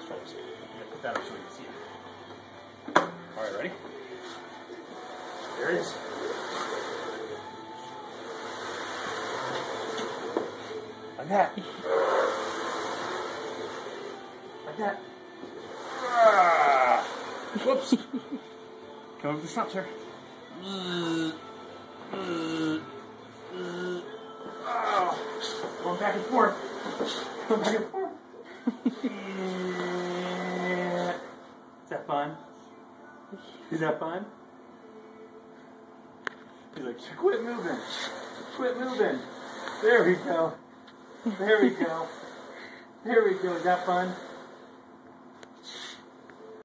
Put that up so we can see it. All right, ready? There it is. Like that. Like that. Whoops. Come over the front, sir. Going back and forth. Going back and forth. Is that fun? Is that fun? He's like, quit moving. Quit moving. There we go. There we go. There we go. Is that fun?